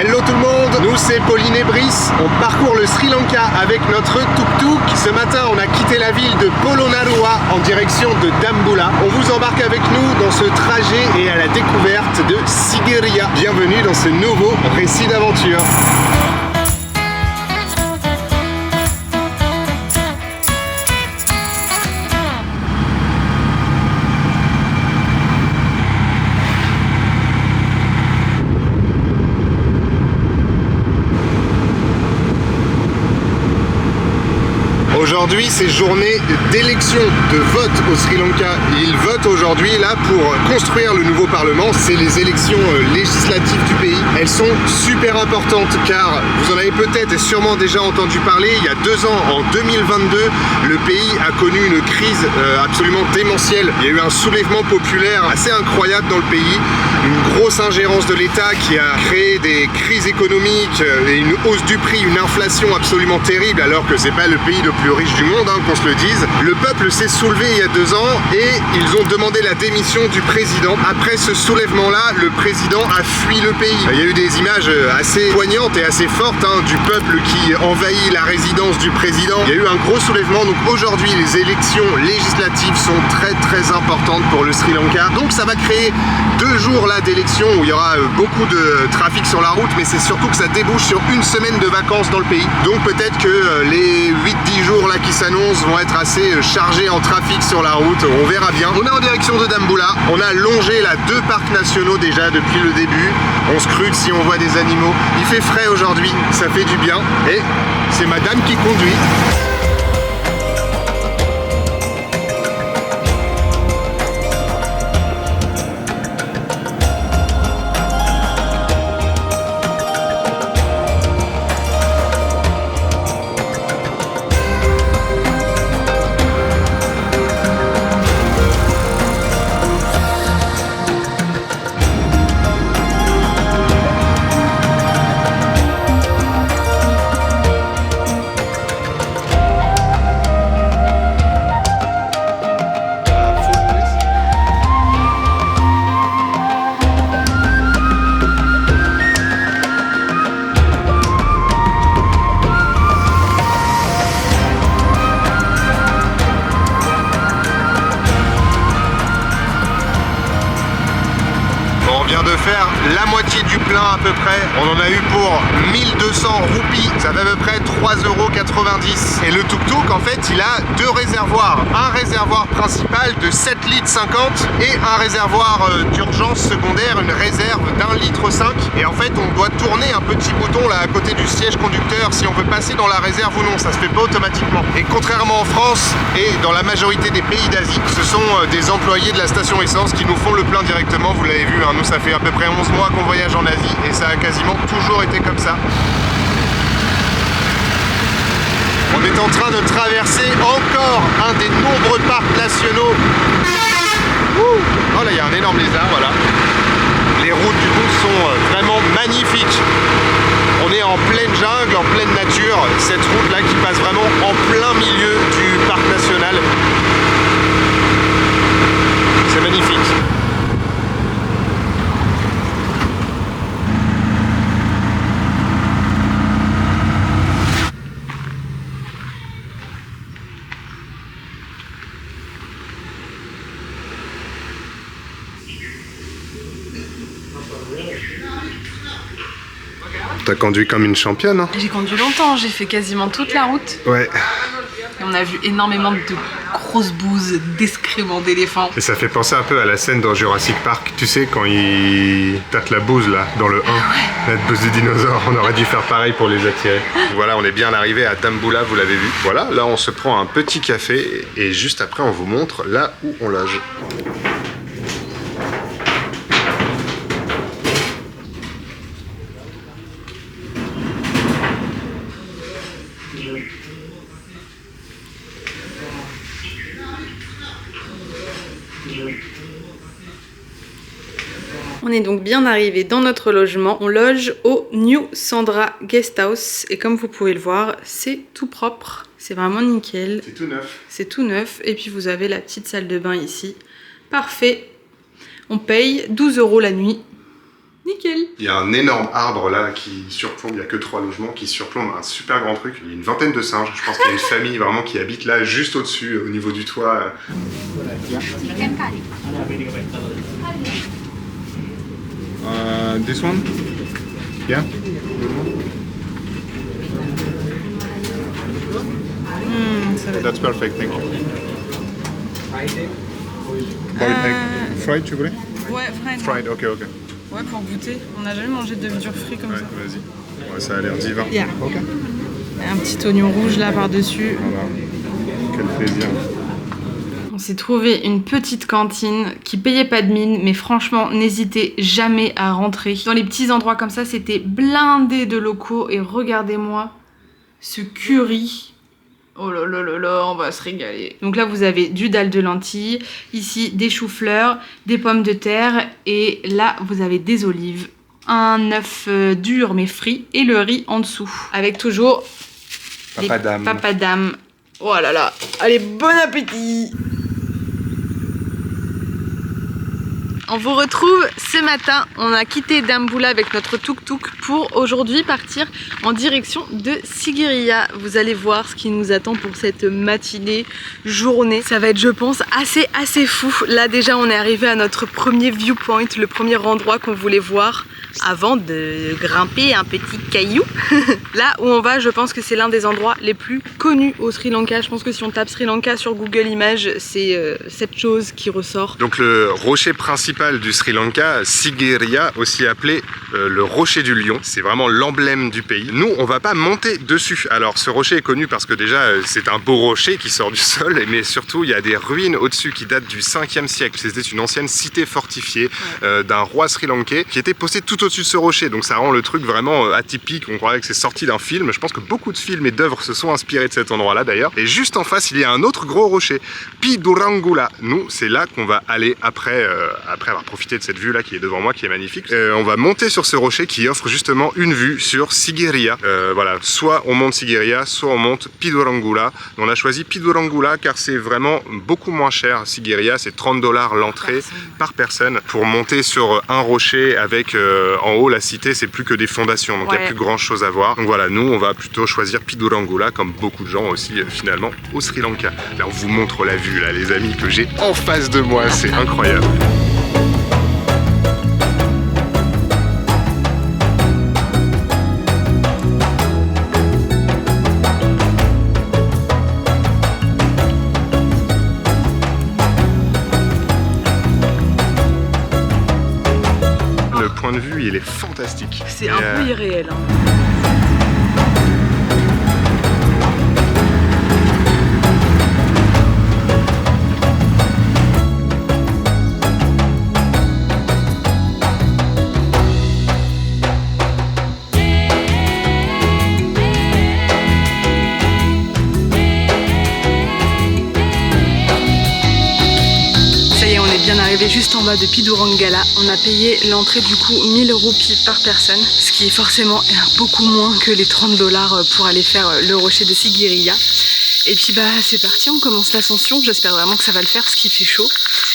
Hello tout le monde, nous c'est Pauline et Brice, on parcourt le Sri Lanka avec notre tuk-tuk. Ce matin on a quitté la ville de Polonnaruwa en direction de Dambulla. On vous embarque avec nous dans ce trajet et à la découverte de Sigiriya. Bienvenue dans ce nouveau récit d'aventure. Aujourd'hui, c'est journée d'élection, de vote au Sri Lanka. Ils votent aujourd'hui là pour construire le nouveau parlement. C'est les élections législatives du pays. Elles sont super importantes car vous en avez peut-être et sûrement déjà entendu parler. Il y a 2 ans, en 2022, le pays a connu une crise absolument démentielle. Il y a eu un soulèvement populaire assez incroyable dans le pays. Une grosse ingérence de l'État qui a créé des crises économiques et une hausse du prix, une inflation absolument terrible alors que c'est pas le pays le plus riche du monde, hein, qu'on se le dise. Le peuple s'est soulevé il y a 2 ans et ils ont demandé la démission du président. Après ce soulèvement-là, le président a fui le pays. Il y a eu des images assez poignantes et assez fortes hein, du peuple qui envahit la résidence du président. Il y a eu un gros soulèvement, donc aujourd'hui les élections législatives sont très importantes pour le Sri Lanka. Donc ça va créer 2 jours là d'élections où il y aura beaucoup de trafic sur la route, mais c'est surtout que ça débouche sur 1 semaine de vacances dans le pays. Donc peut-être que les 8-10 jours là qui s'annoncent vont être assez chargés en trafic sur la route, on verra bien. On est en direction de Dambulla, on a longé là 2 parcs nationaux déjà depuis le début, on scrute si on voit des animaux. Il fait frais aujourd'hui, ça fait du bien et c'est madame qui conduit. De faire la moitié du plein à peu près. On en a eu pour 1200 roupies, ça fait à peu près 3,90 €. Et le tuk-tuk en fait il a 2 réservoirs. Un réservoir principal de 7 litres 50 et un réservoir d'urgence secondaire, une réserve d'1,5 litre. Et en fait on doit tourner un petit bouton là à côté du siège conducteur si on veut passer dans la réserve ou non, ça se fait pas automatiquement. Et contrairement en France et dans la majorité des pays d'Asie, ce sont des employés de la station essence qui nous font le plein directement, vous l'avez vu, hein, nous ça fait à peu près 11 mois qu'on voyage en Asie et ça a quasiment toujours été comme ça. On est en train de traverser encore un des nombreux parcs nationaux. Oh là, il y a un énorme lézard, voilà. Les routes du coup sont vraiment magnifiques. On est en pleine jungle, en pleine nature. Cette route là qui passe vraiment en plein milieu du parc national. C'est magnifique. T'as conduit comme une championne, hein? J'ai conduit longtemps, j'ai fait quasiment toute la route. Ouais. On a vu énormément de grosses bouses, d'excréments d'éléphants. Et ça fait penser un peu à la scène dans Jurassic Park, tu sais, quand ils tâtent la bouse là, dans le 1, la bouse du dinosaure. On aurait dû faire pareil pour les attirer. Voilà, on est bien arrivé à Dambulla, vous l'avez vu. Voilà, là on se prend un petit café et juste après on vous montre là où on loge. On est donc bien arrivé dans notre logement. On loge au New Sandra Guesthouse et comme vous pouvez le voir, c'est tout propre. C'est vraiment nickel. C'est tout neuf. C'est tout neuf. Et puis vous avez la petite salle de bain ici. Parfait. On paye 12 € la nuit. Il y a un énorme arbre là qui surplombe, il n'y a que 3 logements, qui surplombe un super grand truc. Il y a une vingtaine de singes, je pense qu'il y a une famille vraiment qui habite là, juste au-dessus, au niveau du toit. This one? Yeah? That's perfect, thank you. Boiled egg. Fried, tu voulais? Ouais, fried. Fried, ok. Ouais, pour goûter. On n'a jamais mangé d'œufs durs frits comme ça. Vas-y. Ouais, ça a l'air divin. Yeah. Ok. Un petit oignon rouge là par-dessus. Voilà. Quel plaisir. On s'est trouvé une petite cantine qui payait pas de mine, mais franchement, n'hésitez jamais à rentrer. Dans les petits endroits comme ça, c'était blindé de locaux. Et regardez-moi ce curry. Oh là là là là, on va se régaler. Donc là, vous avez du dalle de lentilles, ici des choux-fleurs, des pommes de terre, et là, vous avez des olives, un œuf dur mais frit, et le riz en dessous. Avec toujours Papadam. Papadam. Oh là là, allez, bon appétit! On vous retrouve ce matin, on a quitté Dambulla avec notre tuk-tuk pour aujourd'hui partir en direction de Sigiriya. Vous allez voir ce qui nous attend pour cette matinée, journée. Ça va être, je pense, assez fou. Là déjà on est arrivé à notre premier viewpoint, le premier endroit qu'on voulait voir avant de grimper un petit caillou. Là où on va, je pense que c'est l'un des endroits les plus connus au Sri Lanka. Je pense que si on tape Sri Lanka sur Google Images, c'est cette chose qui ressort. Donc le rocher principal du Sri Lanka, Sigiriya, aussi appelé le rocher du lion, c'est vraiment l'emblème du pays. Nous, on va pas monter dessus. Alors ce rocher est connu parce que déjà c'est un beau rocher qui sort du sol, mais surtout il y a des ruines au-dessus qui datent du 5e siècle. C'était une ancienne cité fortifiée d'un roi sri-lankais qui était posté tout au-dessus de ce rocher. Donc ça rend le truc vraiment atypique. On croirait que c'est sorti d'un film. Je pense que beaucoup de films et d'œuvres se sont inspirés de cet endroit-là d'ailleurs. Et juste en face, il y a un autre gros rocher, Pidurangula. Nous, c'est là qu'on va aller après avoir profité de cette vue là qui est devant moi, qui est magnifique. On va monter sur ce rocher qui offre justement une vue sur Sigiriya. Voilà, soit on monte Sigiriya, soit on monte Pidurangula. On a choisi Pidurangula car c'est vraiment beaucoup moins cher. Sigiriya, c'est $30 l'entrée par personne pour monter sur un rocher avec en haut la cité, c'est plus que des fondations, donc il n'y a plus grand chose à voir. Donc voilà, nous on va plutôt choisir Pidurangula comme beaucoup de gens aussi finalement au Sri Lanka. Là on vous montre la vue là les amis que j'ai en face de moi, c'est incroyable. Le point de vue il est fantastique. C'est un peu irréel. Hein. Bien arrivé juste en bas de Pidurangala, on a payé l'entrée du coup 1000 roupies par personne, ce qui est forcément beaucoup moins que les $30 pour aller faire le rocher de Sigiriya. Et puis bah c'est parti, on commence l'ascension, j'espère vraiment que ça va le faire parce qu'il fait chaud.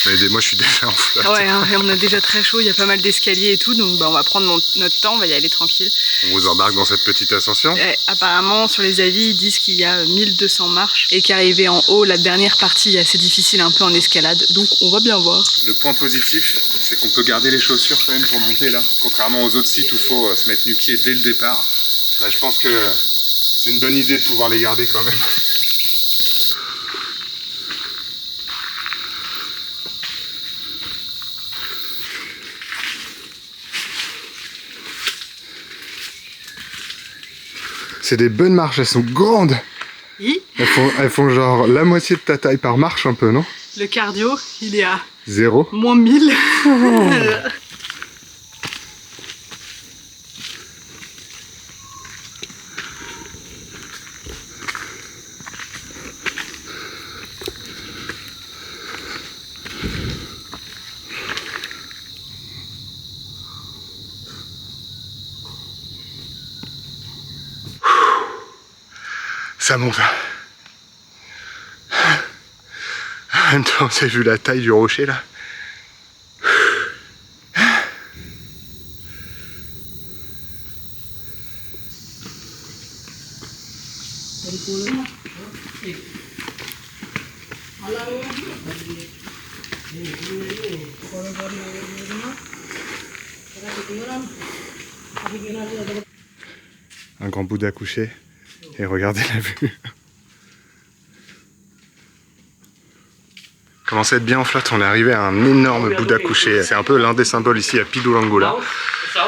Mais moi je suis déjà en flotte. Ouais, hein, et on a déjà très chaud, il y a pas mal d'escaliers et tout, donc bah, on va prendre notre temps, on va y aller tranquille. On vous embarque dans cette petite ascension. Apparemment sur les avis ils disent qu'il y a 1200 marches et qu'arriver en haut, la dernière partie est assez difficile, un peu en escalade, donc on va bien voir. Le point positif, c'est qu'on peut garder les chaussures quand même pour monter là, contrairement aux autres sites où il faut se mettre nu-pied dès le départ. Là je pense que c'est une bonne idée de pouvoir les garder quand même. C'est des bonnes marches, elles sont grandes. Oui. Elles font genre la moitié de ta taille par marche un peu, non? Le cardio, il est à 0. moins 1000. Oh. Ça monte. En même temps, vous avez vu la taille du rocher là? Un grand Bouddha couché. Et regardez la vue. Commence à être bien en flotte, on est arrivé à un énorme Bouddha couché. C'est un peu l'un des symboles ici à Pidurangula.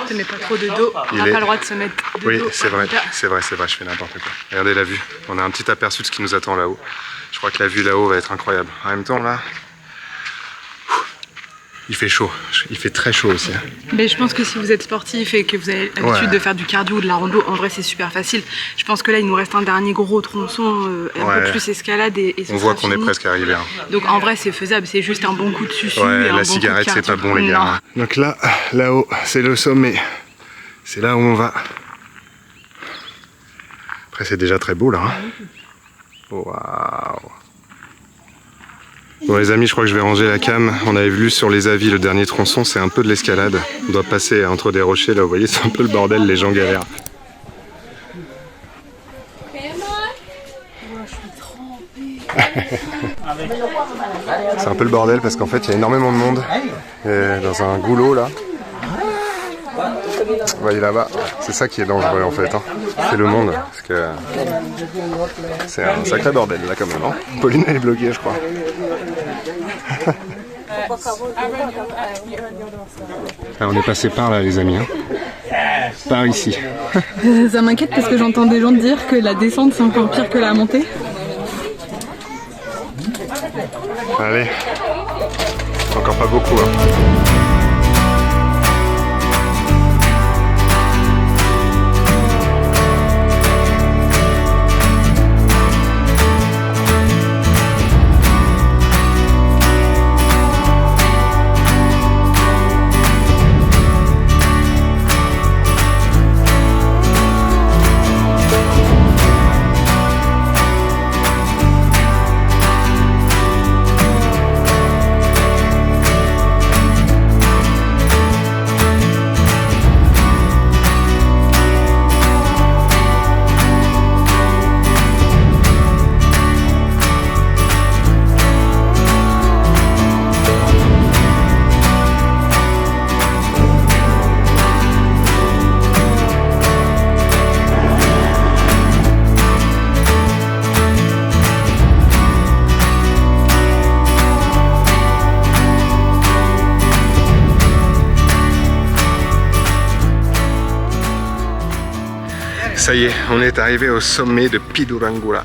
Ne mets pas trop de dos, on n'a pas le droit de se mettre de Oui, dos. c'est vrai, je fais n'importe quoi. Regardez la vue, on a un petit aperçu de ce qui nous attend là-haut. Je crois que la vue là-haut va être incroyable. En même temps là, il fait chaud, il fait très chaud aussi. Mais je pense que si vous êtes sportif et que vous avez l'habitude de faire du cardio ou de la rando, en vrai c'est super facile. Je pense que là il nous reste un dernier gros tronçon, un peu plus escalade et on voit qu'on est presque arrivé. Hein. Donc en vrai c'est faisable, c'est juste un bon coup de susu. Ouais, et un la bon cigarette coup de c'est pas bon les non. gars. Donc là-haut, c'est le sommet. C'est là où on va. Après c'est déjà très beau là. Hein. Waouh. Bon les amis, je crois que je vais ranger la cam. On avait vu sur les avis le dernier tronçon, c'est un peu de l'escalade. On doit passer entre des rochers là, vous voyez, c'est un peu le bordel, les gens galèrent. C'est un peu le bordel parce qu'en fait il y a énormément de monde dans un goulot là. Vous voyez là-bas, c'est ça qui est dangereux en fait, hein. C'est le monde, parce que c'est un sacré bordel là quand même. Hein. Pauline elle est bloquée je crois. Ah, on est passé par là les amis, hein. Par ici. Ça m'inquiète parce que j'entends des gens dire que la descente c'est encore pire que la montée. Allez, encore pas beaucoup. Hein. Ça y est, on est arrivé au sommet de Pidurangula.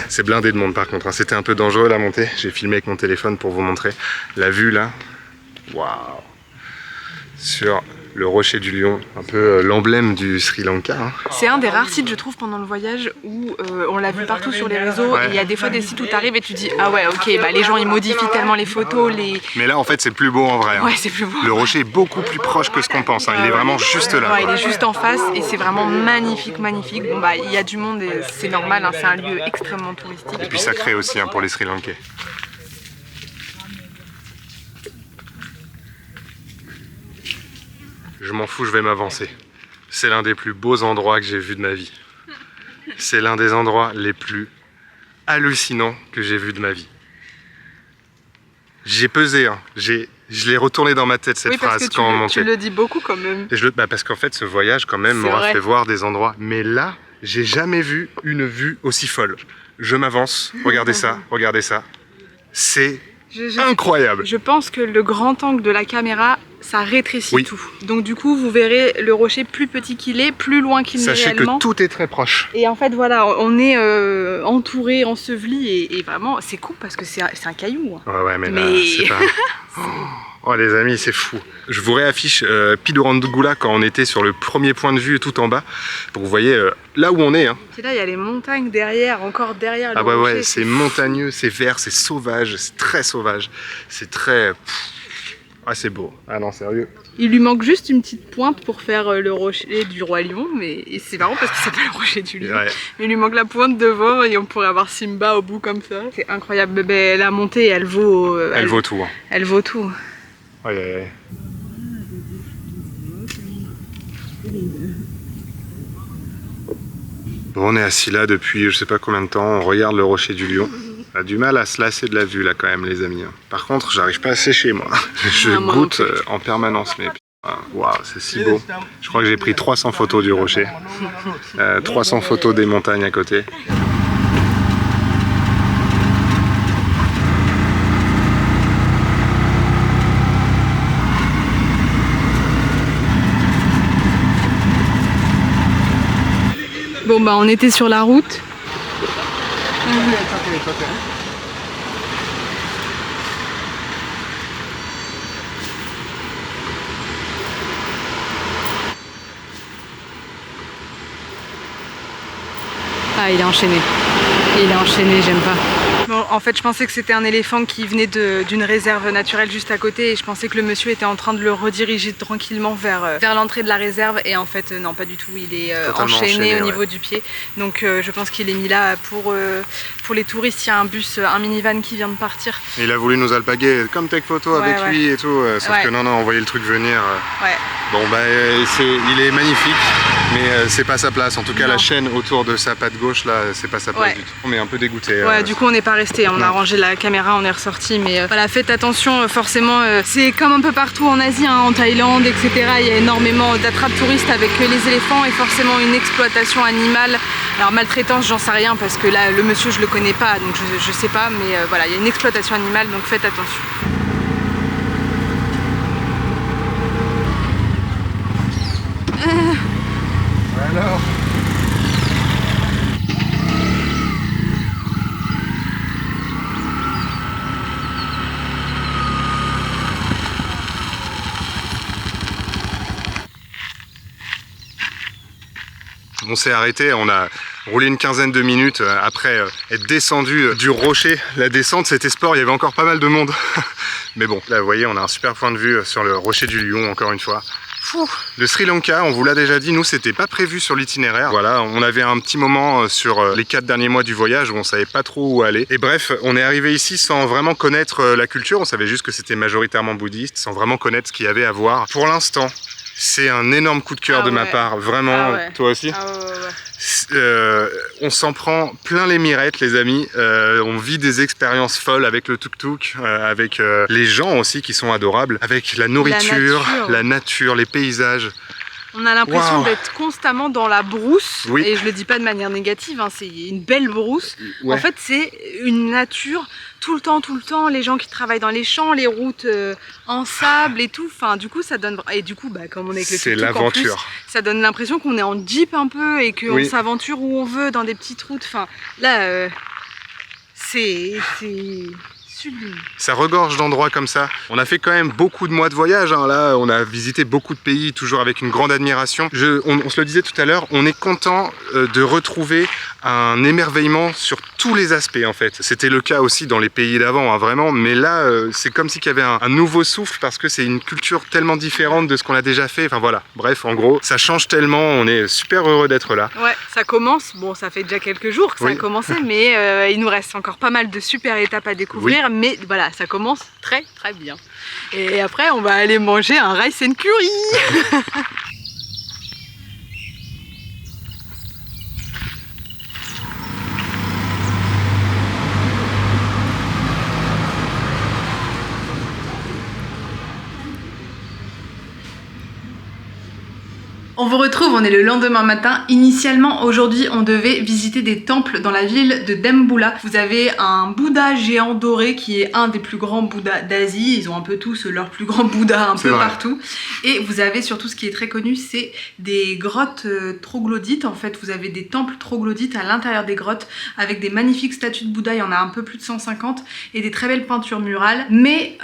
C'est blindé de monde par contre, hein. C'était un peu dangereux la montée. J'ai filmé avec mon téléphone pour vous montrer la vue là. Waouh! Sur le rocher du lion, un peu l'emblème du Sri Lanka. Hein. C'est un des rares sites je trouve pendant le voyage où on l'a vu partout sur les réseaux. Ouais. Et il y a des fois des sites où tu arrives et tu dis ah ouais ok bah les gens ils modifient tellement les photos. Mais là en fait c'est plus beau en vrai. Hein. Ouais c'est plus beau. Le rocher est beaucoup plus proche que ce qu'on pense, hein. Il est vraiment juste là. Ouais, il est juste en face et c'est vraiment magnifique, magnifique. Bon bah il y a du monde et c'est normal, hein, c'est un lieu extrêmement touristique. Et puis sacré aussi hein, pour les Sri Lankais. Je m'en fous, je vais m'avancer. C'est l'un des plus beaux endroits que j'ai vu de ma vie. C'est l'un des endroits les plus hallucinants que j'ai vu de ma vie. J'ai pesé, hein. Je l'ai retourné dans ma tête cette phrase quand on montait. Tu le dis beaucoup quand même. Et parce qu'en fait ce voyage quand même m'aura fait voir des endroits. Mais là, j'ai jamais vu une vue aussi folle. Je m'avance, regardez ça, regardez ça. C'est incroyable. Je pense que le grand angle de la caméra, ça rétrécit tout. Donc du coup, vous verrez le rocher plus petit qu'il est, plus loin qu'il n'est réellement. Sachez que tout est très proche. Et en fait, voilà, on est entouré, enseveli, et vraiment, c'est cool parce que c'est un caillou. Hein. Ouais, mais là, c'est pas... Oh les amis, c'est fou. Je vous réaffiche Pidurangula quand on était sur le premier point de vue tout en bas, pour que vous voyez là où on est. Hein. Et là, il y a les montagnes derrière, encore derrière le rocher. Ouais, c'est montagneux, c'est vert, c'est sauvage, c'est très sauvage. C'est très... Ah c'est beau. Ah non, sérieux. Il lui manque juste une petite pointe pour faire le rocher du Roi Lion, mais c'est marrant parce qu'il s'appelle le rocher du lion. Ouais. Mais il lui manque la pointe devant et on pourrait avoir Simba au bout comme ça. C'est incroyable. Mais la montée, elle vaut... elle vaut tout. Hein. Elle vaut tout. Ouais. Bon, on est assis là depuis je sais pas combien de temps, on regarde le rocher du Lion. On a du mal à se lasser de la vue là quand même les amis. Par contre, j'arrive pas à sécher moi. Je goûte en permanence mais waouh, c'est si beau. Je crois que j'ai pris 300 photos du rocher. 300 photos des montagnes à côté. Bon bah on était sur la route. Ah il est enchaîné. Il est enchaîné, j'aime pas. Bon, en fait, je pensais que c'était un éléphant qui venait d'une réserve naturelle juste à côté et je pensais que le monsieur était en train de le rediriger tranquillement vers l'entrée de la réserve et en fait, non, pas du tout. Il est enchaîné au niveau du pied. Donc, je pense qu'il est mis là pour les touristes. Il y a un bus, un minivan qui vient de partir. Il a voulu nous alpaguer comme tech photo avec lui et tout, sauf que non, on voyait le truc venir. Bon, bah, il est magnifique, mais c'est pas sa place. En tout cas, la chaîne autour de sa patte gauche, là, c'est pas sa place du tout. On est un peu dégoûté. Ouais, du coup, on n'est pas resté. On a rangé la caméra, on est ressorti. Mais voilà, faites attention, forcément, c'est comme un peu partout en Asie, hein, en Thaïlande, etc. Il y a énormément d'attrapes touristes avec les éléphants et forcément une exploitation animale. Alors, maltraitance, j'en sais rien parce que là, le monsieur, je le connais pas, donc je sais pas. Mais voilà, il y a une exploitation animale, donc faites attention. Alors on s'est arrêté, on a roulé une quinzaine de minutes après être descendu du rocher. La descente c'était sport, il y avait encore pas mal de monde. Mais bon, là vous voyez, on a un super point de vue sur le rocher du Lion encore une fois. Le Sri Lanka, on vous l'a déjà dit, nous c'était pas prévu sur l'itinéraire. Voilà, on avait un petit moment sur les 4 derniers mois du voyage où on savait pas trop où aller. Et bref, on est arrivé ici sans vraiment connaître la culture, on savait juste que c'était majoritairement bouddhiste, sans vraiment connaître ce qu'il y avait à voir. Pour l'instant, c'est un énorme coup de cœur de ma part, vraiment. Toi aussi on s'en prend plein les mirettes les amis, on vit des expériences folles avec le tuk-tuk, avec les gens aussi qui sont adorables, avec la nourriture, la nature, les paysages. On a l'impression d'être constamment dans la brousse, et je le dis pas de manière négative, hein, c'est une belle brousse. En fait c'est une nature tout le temps, les gens qui travaillent dans les champs, les routes en sable et tout, enfin du coup ça donne, et du coup bah, comme on est avec le tuk-tuk en plus, ça donne l'impression qu'on est en jeep un peu et qu'on s'aventure où on veut dans des petites routes, enfin là c'est sublime. Ça regorge d'endroits comme ça. On a fait quand même beaucoup de mois de voyage, hein. Là on a visité beaucoup de pays, toujours avec une grande admiration. On se le disait tout à l'heure, on est content de retrouver un émerveillement sur tous les aspects en fait. C'était le cas aussi dans les pays d'avant, hein, vraiment, mais là c'est comme si qu'il y avait un nouveau souffle parce que c'est une culture tellement différente de ce qu'on a déjà fait, enfin voilà, bref, en gros, ça change tellement, on est super heureux d'être là. Ouais, ça commence, bon ça fait déjà quelques jours que ça a commencé, mais il nous reste encore pas mal de super étapes à découvrir, mais voilà, ça commence très bien. Et après on va aller manger un rice and curry. On vous retrouve, on est le lendemain matin. Initialement, aujourd'hui, on devait visiter des temples dans la ville de Dambulla. Vous avez un Bouddha géant doré qui est un des plus grands Bouddhas d'Asie. Ils ont un peu tous leur plus grand Bouddha un peu partout. Et vous avez surtout, ce qui est très connu, c'est des grottes troglodytes. En fait, vous avez des temples troglodytes à l'intérieur des grottes avec des magnifiques statues de Bouddha. Il y en a un peu plus de 150 et des très belles peintures murales. Mais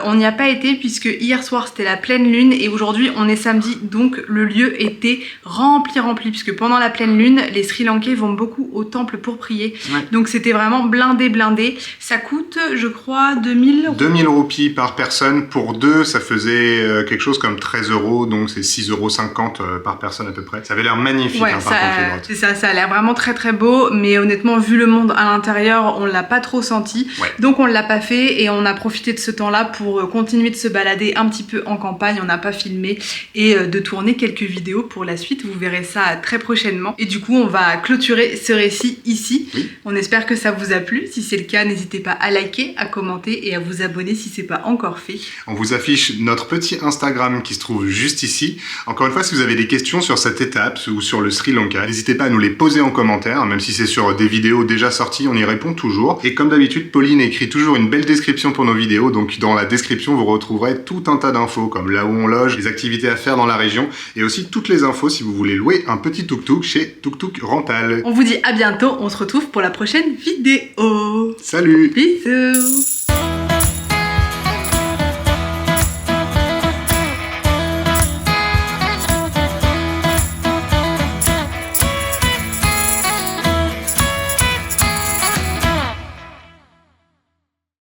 on n'y a pas été puisque hier soir, c'était la pleine lune et aujourd'hui, on est samedi. Donc, le lieu était rempli puisque pendant la pleine lune les Sri Lankais vont beaucoup au temple pour prier, donc c'était vraiment blindé. Ça coûte je crois 2000 roupies par personne, pour deux ça faisait quelque chose comme 13 €, donc c'est 6,50 € par personne à peu près. Ça avait l'air magnifique, hein, par contre, c'est ça a l'air vraiment très beau, mais honnêtement vu le monde à l'intérieur on l'a pas trop senti, donc on l'a pas fait et on a profité de ce temps là pour continuer de se balader un petit peu en campagne. On n'a pas filmé et de tourner quelques vidéos vidéo pour la suite. Vous verrez ça très prochainement. Et du coup, on va clôturer ce récit ici. Oui. On espère que ça vous a plu. Si c'est le cas, n'hésitez pas à liker, à commenter et à vous abonner si c'est pas encore fait. On vous affiche notre petit Instagram qui se trouve juste ici. Encore une fois, si vous avez des questions sur cette étape ou sur le Sri Lanka, n'hésitez pas à nous les poser en commentaire, même si c'est sur des vidéos déjà sorties, on y répond toujours. Et comme d'habitude, Pauline écrit toujours une belle description pour nos vidéos, donc dans la description, vous retrouverez tout un tas d'infos, comme là où on loge, les activités à faire dans la région, et aussi toutes les infos si vous voulez louer un petit tuk-tuk chez Tuk Tuk Rental. On vous dit à bientôt, on se retrouve pour la prochaine vidéo. Salut! Bisous!